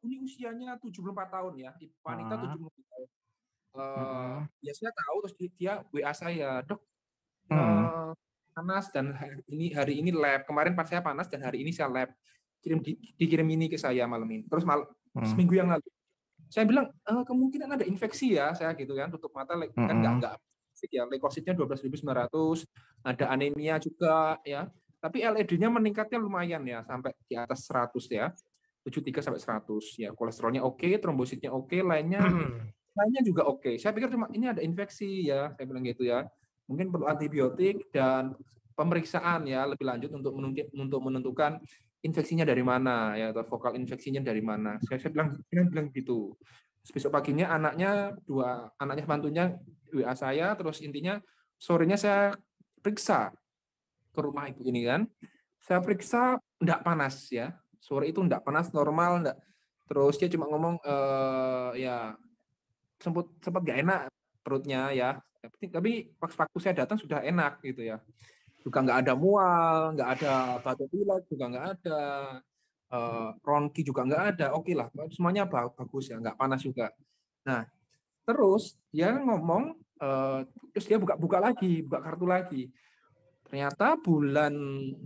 ini usianya 74 tahun ya, wanita Ah, 74 tahun. mm-mm, Ya saya tahu, terus dia WA saya, "Dok, mm, panas dan hari ini lab. Kemarin pas saya panas dan hari ini saya lab. Dikirim ini ke saya malam ini. Terus mm, seminggu yang lalu saya bilang kemungkinan ada infeksi ya, saya gitu kan, tutup mata kan mm-mm, nggak ya, leukositnya 12.900, ada anemia juga ya. Tapi LED-nya meningkatnya lumayan ya, sampai di atas 100 ya. 73 sampai 100 ya. Kolesterolnya oke, trombositnya oke, lainnya juga oke. Saya pikir cuma ini ada infeksi ya, saya bilang gitu ya. Mungkin perlu antibiotik dan pemeriksaan ya lebih lanjut untuk menentukan infeksinya dari mana ya, atau vokal infeksinya dari mana. Saya bilang gitu. Terus besok paginya anaknya mantunya WA saya, terus intinya sorenya saya periksa ke rumah ibu ini kan. Saya periksa enggak panas ya. Sore itu enggak panas, normal enggak. Terus dia cuma ngomong ya sempat sempat gak enak perutnya ya. Tapi waktu saya datang sudah enak gitu ya. Juga nggak ada mual, nggak ada batuk pilek, juga nggak ada ronki juga nggak ada. Oke lah, semuanya bagus ya, nggak panas juga. Nah, terus dia ngomong, terus dia buka lagi, buka kartu lagi. Ternyata bulan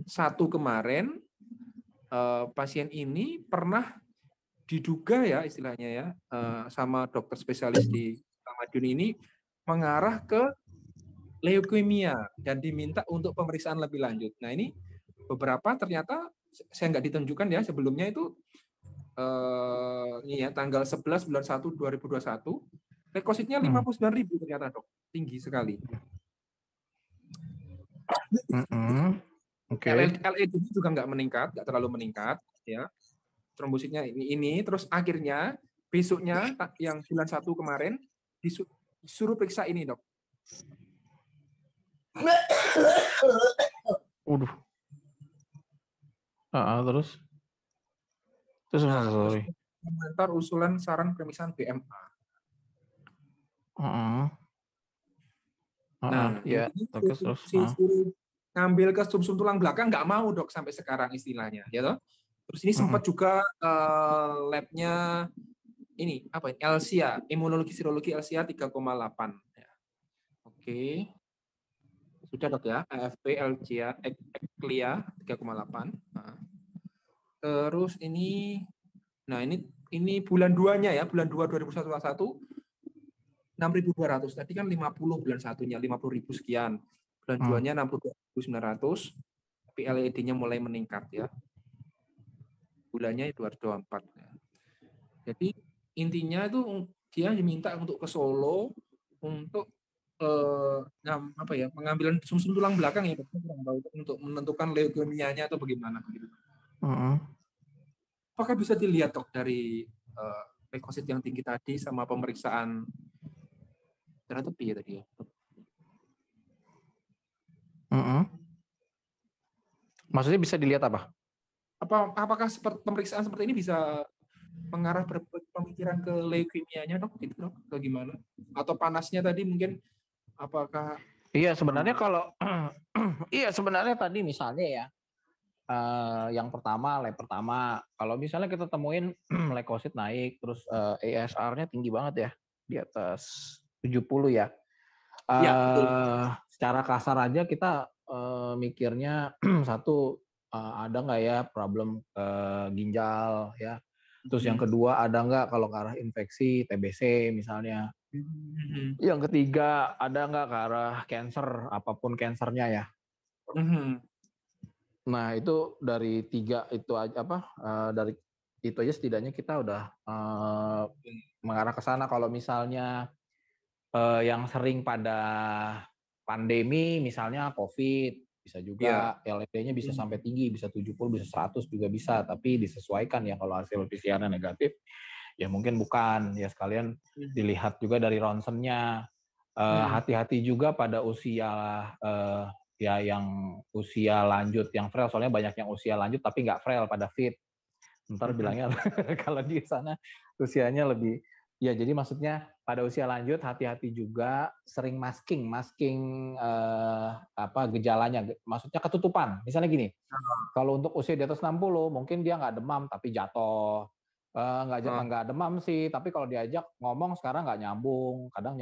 1 kemarin pasien ini pernah diduga ya istilahnya ya, sama dokter spesialis di Madiun ini mengarah ke leukemia dan diminta untuk pemeriksaan lebih lanjut. Nah ini beberapa ternyata saya nggak ditunjukkan ya sebelumnya itu ini ya tanggal 11 bulan 1 2021 leukositnya mm, 59.000 ternyata dok, tinggi sekali. mm-mm. Oke. LED juga nggak meningkat, nggak terlalu meningkat ya. Trombositnya ini terus akhirnya besoknya yang bulan 1 kemarin disuruh periksa ini dok. Waduh. Terus Nah, terus sorry. komentar usulan saran pemeriksaan BMA. Heeh. Nah, Ya, intinya terus. suruh ngambil ke sumsum tulang belakang nggak mau dok sampai sekarang istilahnya, ya toh. Terus ini sempat Mm-mm, juga labnya ini apa ini LCA, imunologi serologi LCA 3,8. Ya. Oke, sudah dok ya, AFP LCA ECLIA 3,8. Nah, terus nah ini bulan 2-nya ya, bulan 2 2021 6.200. Tadi kan 50 bulan satunya, 50.000 sekian. Bulan mm. 2-nya 62.900, tapi LED-nya mulai meningkat ya. Bulannya 224. Ya. Jadi intinya itu dia diminta untuk ke Solo untuk apa ya, pengambilan sumsum tulang belakang ya, kurang tahu untuk menentukan leukemianya atau bagaimana begitu. Mm-mm. Apakah bisa dilihat dok dari leukosit yang tinggi tadi sama pemeriksaan darah tepi ya tadi ya? Mm-mm. Maksudnya bisa dilihat apa? Apakah pemeriksaan seperti ini bisa mengarah pemikiran ke leukemianya dok, gitu dok, atau gimana? Atau panasnya tadi mungkin apakah Iya, sebenarnya kalau iya sebenarnya tadi misalnya ya, yang pertama, lab pertama, kalau misalnya kita temuin leukosit naik, terus ESR-nya tinggi banget ya, di atas 70 ya. ya betul. Secara kasar aja kita mikirnya satu, ada nggak ya problem ginjal ya. Terus yang kedua ada nggak kalau ke arah infeksi TBC misalnya. Yang ketiga ada nggak ke arah cancer, apapun cancernya ya. Nah itu dari tiga itu aja dari itu aja setidaknya kita udah mengarah ke sana. Kalau misalnya yang sering pada pandemi misalnya COVID, bisa Ya. juga LED-nya bisa sampai tinggi, bisa 70, bisa 100 juga bisa, tapi disesuaikan ya kalau hasil PCR-nya negatif, ya mungkin bukan, ya sekalian dilihat juga dari ronsennya. Hati-hati juga pada usia ya yang usia lanjut, yang frail, soalnya banyak yang usia lanjut tapi nggak frail, pada fit. Ntar bilangnya kalau di sana usianya lebih, ya jadi maksudnya pada usia lanjut hati-hati juga, sering masking gejalanya, maksudnya ketutupan. Misalnya gini, kalau untuk usia di atas 60 mungkin dia nggak demam tapi jatuh, Nggak demam sih, tapi kalau diajak ngomong sekarang nggak nyambung, kadang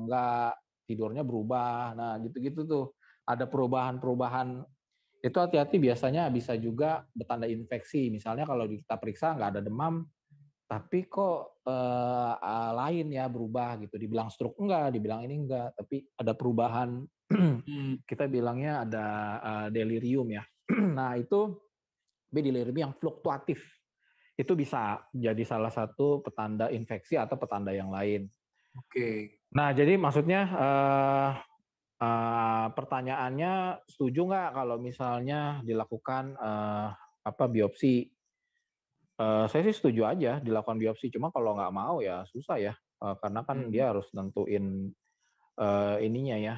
enggak, tidurnya berubah. Nah, gitu-gitu tuh. Ada perubahan-perubahan. Itu hati-hati, biasanya bisa juga bertanda infeksi. Misalnya kalau kita periksa nggak ada demam, tapi kok lain ya, berubah gitu. Dibilang stroke enggak, dibilang ini enggak, tapi ada perubahan. Kita bilangnya ada delirium ya. Nah, itu delirium yang fluktuatif. Itu bisa jadi salah satu petanda infeksi atau petanda yang lain. Oke. Nah, jadi maksudnya pertanyaannya, setuju nggak kalau misalnya dilakukan biopsi? Saya sih setuju aja dilakukan biopsi, cuma kalau nggak mau ya susah ya, karena kan dia harus nentuin ininya ya,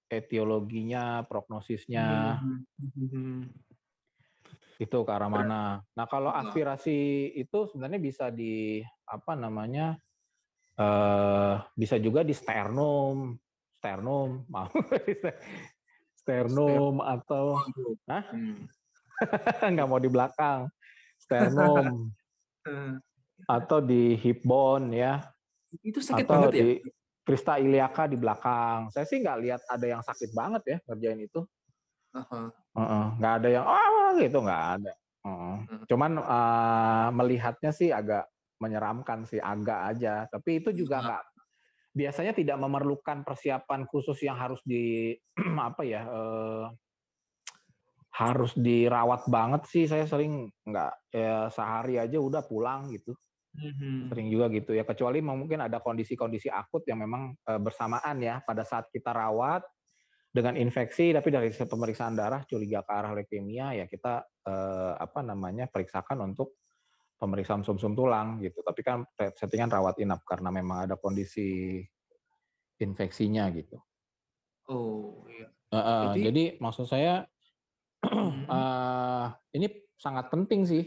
etiologinya, prognosisnya, itu ke arah mana. Nah, kalau aspirasi itu sebenarnya bisa di bisa juga di sternum mau sternum atau nggak mau di belakang, sternum atau di hip bone ya, Itu sakit atau banget ya? di crista iliaca di belakang. Saya sih nggak lihat ada yang sakit banget ya ngerjain itu. Nggak ada yang gitu, nggak ada. Cuman melihatnya sih agak menyeramkan sih, agak aja. Tapi itu juga nggak, biasanya tidak memerlukan persiapan khusus yang harus harus dirawat banget sih. Saya sering nggak, sehari aja udah pulang gitu. Sering juga gitu ya, kecuali mungkin ada kondisi-kondisi akut yang memang bersamaan ya, pada saat kita rawat dengan infeksi, tapi dari pemeriksaan darah curiga ke arah leukemia, ya kita periksakan untuk pemeriksaan sumsum tulang gitu. Tapi kan settingan rawat inap karena memang ada kondisi infeksinya gitu. Oh, iya. Jadi maksud saya ini sangat penting sih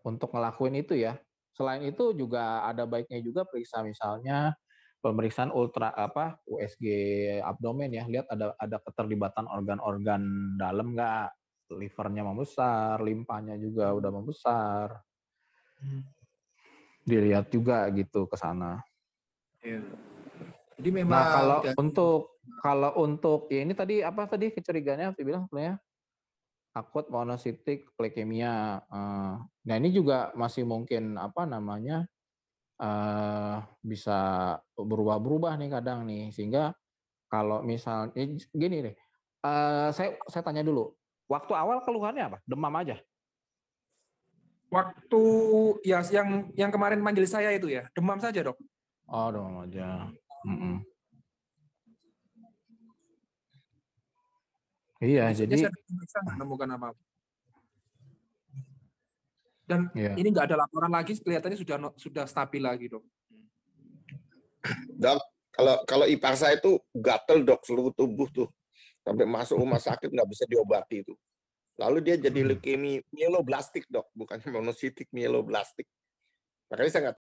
untuk ngelakuin itu ya. Selain itu juga ada baiknya juga periksa misalnya pemeriksaan USG abdomen ya, lihat ada keterlibatan organ-organ dalam nggak, livernya membesar, limpanya juga udah membesar, dilihat juga gitu ke sana. Iya. Jadi memang Nah, kalau untuk ya ini tadi kecurigaannya dibilang sebenarnya akut monocytic leukemia. Nah, ini juga masih mungkin bisa berubah-berubah nih kadang nih, sehingga kalau misalnya gini deh, saya tanya dulu, waktu awal keluhannya apa? Demam aja? Waktu ya yang kemarin manggil saya itu ya, demam saja, Dok. Oh, demam aja. Iya, Besoknya jadi saya periksa nggak nemukan apa-apa. Dan iya. ini nggak ada laporan lagi, kelihatannya sudah stabil lagi, Dok. Dok, kalau ipar saya itu gatel, Dok, seluruh tubuh tuh. Sampai masuk rumah sakit nggak bisa diobati itu. Lalu dia jadi leukemia myeloblastik, Dok, bukannya monocytic myeloblastik. Makanya saya nggak